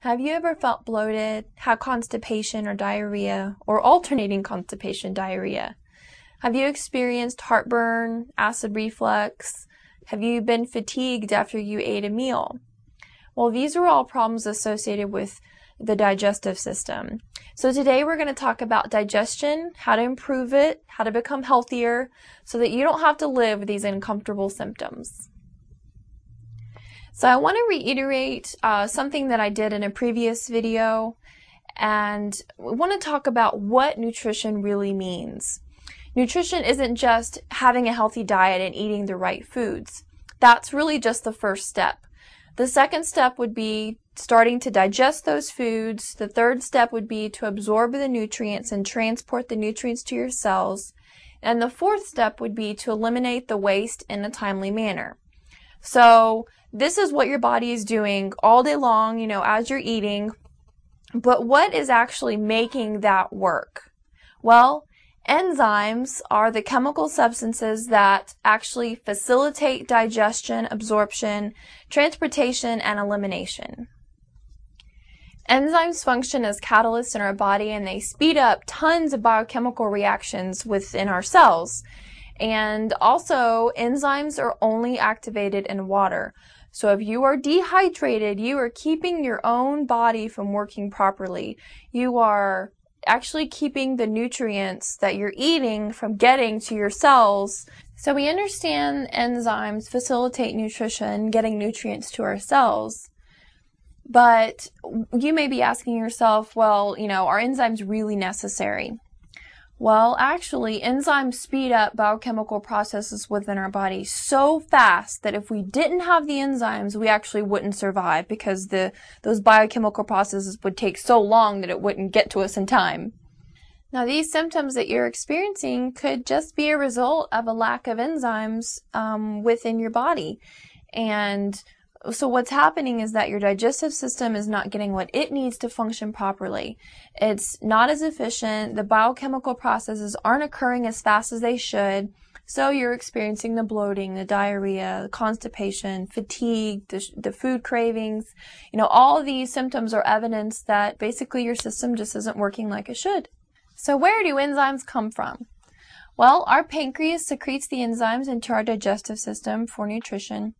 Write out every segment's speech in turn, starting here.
Have you ever felt bloated, had constipation or diarrhea, or alternating constipation diarrhea? Have you experienced heartburn, acid reflux? Have you been fatigued after you ate a meal? Well, these are all problems associated with the digestive system. So today we're going to talk about digestion, how to improve it, how to become healthier, so that you don't have to live with these uncomfortable symptoms. So I want to reiterate something that I did in a previous video, and we want to talk about what nutrition really means. Nutrition isn't just having a healthy diet and eating the right foods. That's really just the first step. The second step would be starting to digest those foods. The third step would be to absorb the nutrients and transport the nutrients to your cells. And the fourth step would be to eliminate the waste in a timely manner. So this is what your body is doing all day long, as you're eating. But what is actually making that work? Well, enzymes are the chemical substances that actually facilitate digestion, absorption, transportation, and elimination. Enzymes function as catalysts in our body, and they speed up tons of biochemical reactions within our cells. And also, enzymes are only activated in water. So if you are dehydrated, you are keeping your own body from working properly. You are actually keeping the nutrients that you're eating from getting to your cells. So we understand enzymes facilitate nutrition, getting nutrients to our cells. But you may be asking yourself, well, are enzymes really necessary? Well, actually, enzymes speed up biochemical processes within our body so fast that if we didn't have the enzymes, we actually wouldn't survive, because those biochemical processes would take so long that it wouldn't get to us in time. Now, these symptoms that you're experiencing could just be a result of a lack of enzymes within your body. And so what's happening is that your digestive system is not getting what it needs to function properly. It's not as efficient. The biochemical processes aren't occurring as fast as they should. So you're experiencing the bloating, the diarrhea, the constipation, fatigue, the food cravings. All of these symptoms are evidence that basically your system just isn't working like it should. So where do enzymes come from? Well, our pancreas secretes the enzymes into our digestive system for nutrition,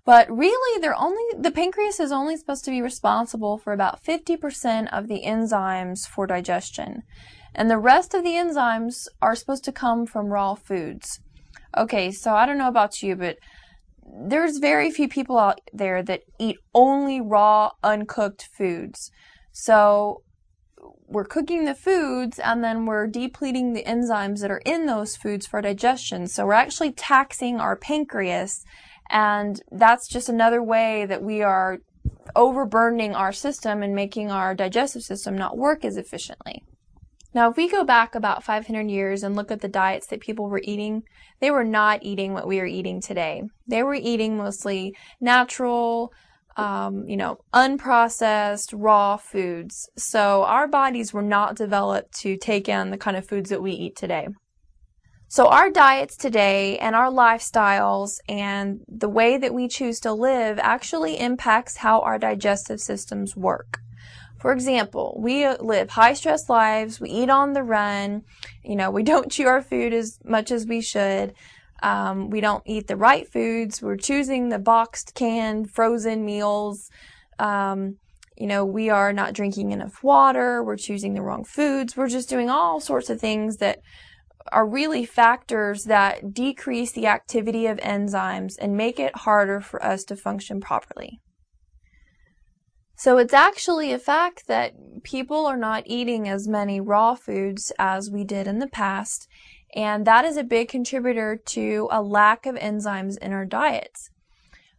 but really the pancreas is only supposed to be responsible for about 50% of the enzymes for digestion, and the rest of the enzymes are supposed to come from raw foods. Okay, so I don't know about you, but there's very few people out there that eat only raw, uncooked foods. So we're cooking the foods, and then we're depleting the enzymes that are in those foods for digestion. So we're actually taxing our pancreas, and that's just another way that we are overburdening our system and making our digestive system not work as efficiently. Now, if we go back about 500 years and look at the diets that people were eating, they were not eating what we are eating today. They were eating mostly natural, unprocessed, raw foods. So our bodies were not developed to take in the kind of foods that we eat today. So our diets today and our lifestyles and the way that we choose to live actually impacts how our digestive systems work. For example, we live high-stress lives, we eat on the run, we don't chew our food as much as we should. We don't eat the right foods. We're choosing the boxed, canned, frozen meals. We are not drinking enough water. We're choosing the wrong foods. We're just doing all sorts of things that are really factors that decrease the activity of enzymes and make it harder for us to function properly. So it's actually a fact that people are not eating as many raw foods as we did in the past. And that is a big contributor to a lack of enzymes in our diets.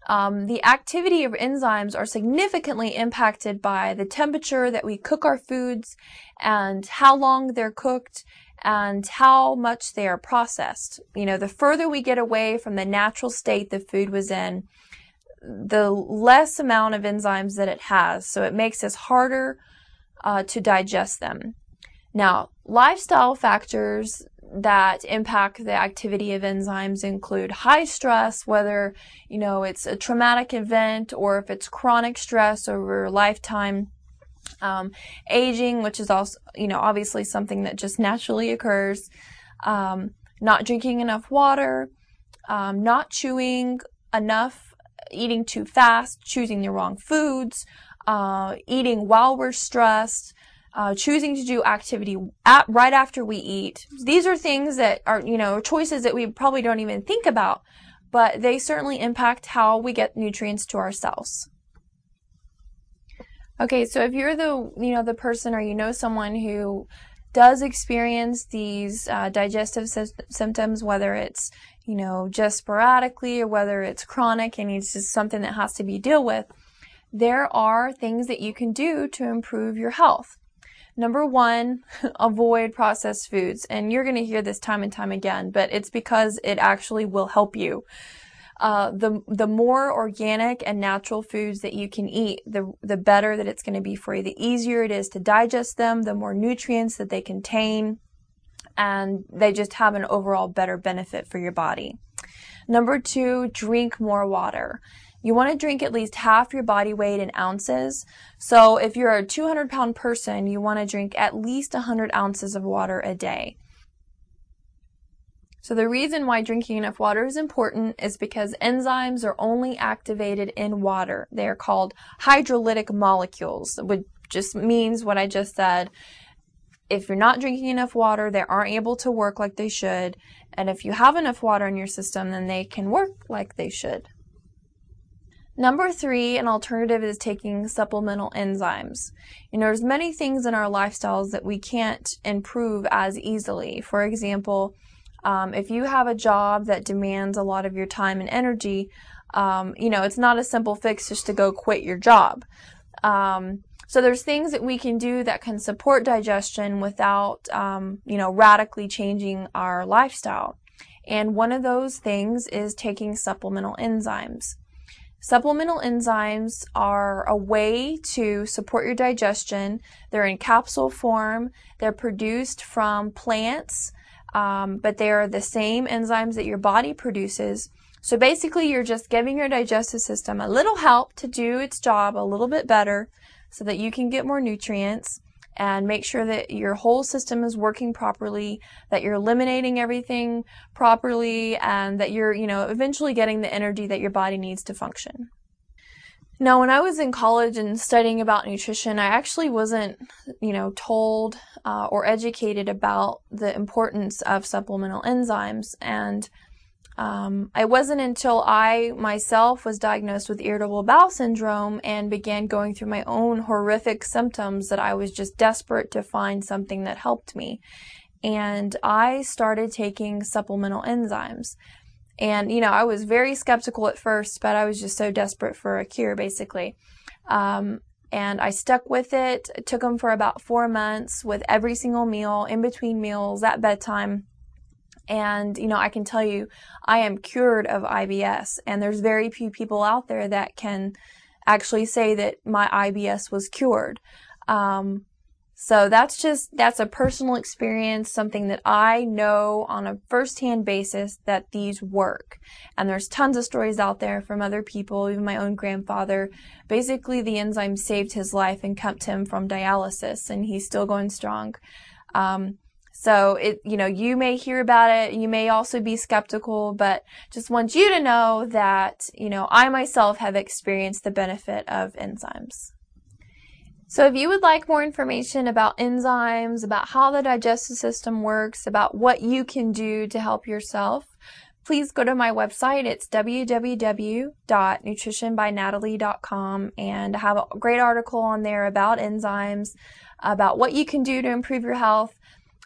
The activity of enzymes are significantly impacted by the temperature that we cook our foods and how long they're cooked and how much they are processed. The further we get away from the natural state the food was in, the less amount of enzymes that it has. So it makes it harder to digest them. Now, lifestyle factors that impact the activity of enzymes include high stress, whether, it's a traumatic event or if it's chronic stress over a lifetime. Aging, which is also, obviously something that just naturally occurs. Not drinking enough water, not chewing enough, eating too fast, choosing the wrong foods, eating while we're stressed, choosing to do activity right after we eat. These are things that are, choices that we probably don't even think about, but they certainly impact how we get nutrients to our cells. Okay, so if you're the person, or someone who does experience these digestive symptoms, whether it's, just sporadically or whether it's chronic and it's just something that has to be dealt with, there are things that you can do to improve your health. Number one, avoid processed foods. And you're going to hear this time and time again, but it's because it actually will help you. The more organic and natural foods that you can eat, the better that it's going to be for you. The easier it is to digest them, the more nutrients that they contain, and they just have an overall better benefit for your body. Number two, drink more water. You want to drink at least half your body weight in ounces. So if you're a 200-pound person, you want to drink at least 100 ounces of water a day. So the reason why drinking enough water is important is because enzymes are only activated in water. They are called hydrolytic molecules, which just means what I just said. If you're not drinking enough water, they aren't able to work like they should. And if you have enough water in your system, then they can work like they should. Number three, an alternative is taking supplemental enzymes. There's many things in our lifestyles that we can't improve as easily. For example, if you have a job that demands a lot of your time and energy, it's not a simple fix just to go quit your job. So there's things that we can do that can support digestion without, radically changing our lifestyle. And one of those things is taking supplemental enzymes. Supplemental enzymes are a way to support your digestion. They're in capsule form. They're produced from plants, but they are the same enzymes that your body produces. So basically, you're just giving your digestive system a little help to do its job a little bit better so that you can get more nutrients and make sure that your whole system is working properly, that you're eliminating everything properly, and that you're, eventually getting the energy that your body needs to function. Now, when I was in college and studying about nutrition, I actually wasn't, told or educated about the importance of supplemental enzymes. And it wasn't until I myself was diagnosed with irritable bowel syndrome and began going through my own horrific symptoms that I was just desperate to find something that helped me. And I started taking supplemental enzymes. And, I was very skeptical at first, but I was just so desperate for a cure, basically. And I stuck with it. It took them for about 4 months with every single meal, in between meals, at bedtime. And, I can tell you, I am cured of IBS. And there's very few people out there that can actually say that my IBS was cured. So that's a personal experience, something that I know on a first-hand basis that these work. And there's tons of stories out there from other people, even my own grandfather. Basically, the enzyme saved his life and kept him from dialysis, and he's still going strong. So you may hear about it, you may also be skeptical, but just want you to know that, I myself have experienced the benefit of enzymes. So if you would like more information about enzymes, about how the digestive system works, about what you can do to help yourself, please go to my website. It's www.nutritionbynatalie.com, and I have a great article on there about enzymes, about what you can do to improve your health.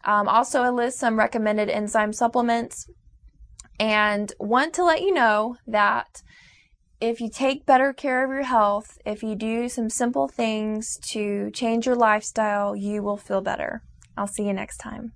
Also, I list some recommended enzyme supplements, and want to let you know that if you take better care of your health, if you do some simple things to change your lifestyle, you will feel better. I'll see you next time.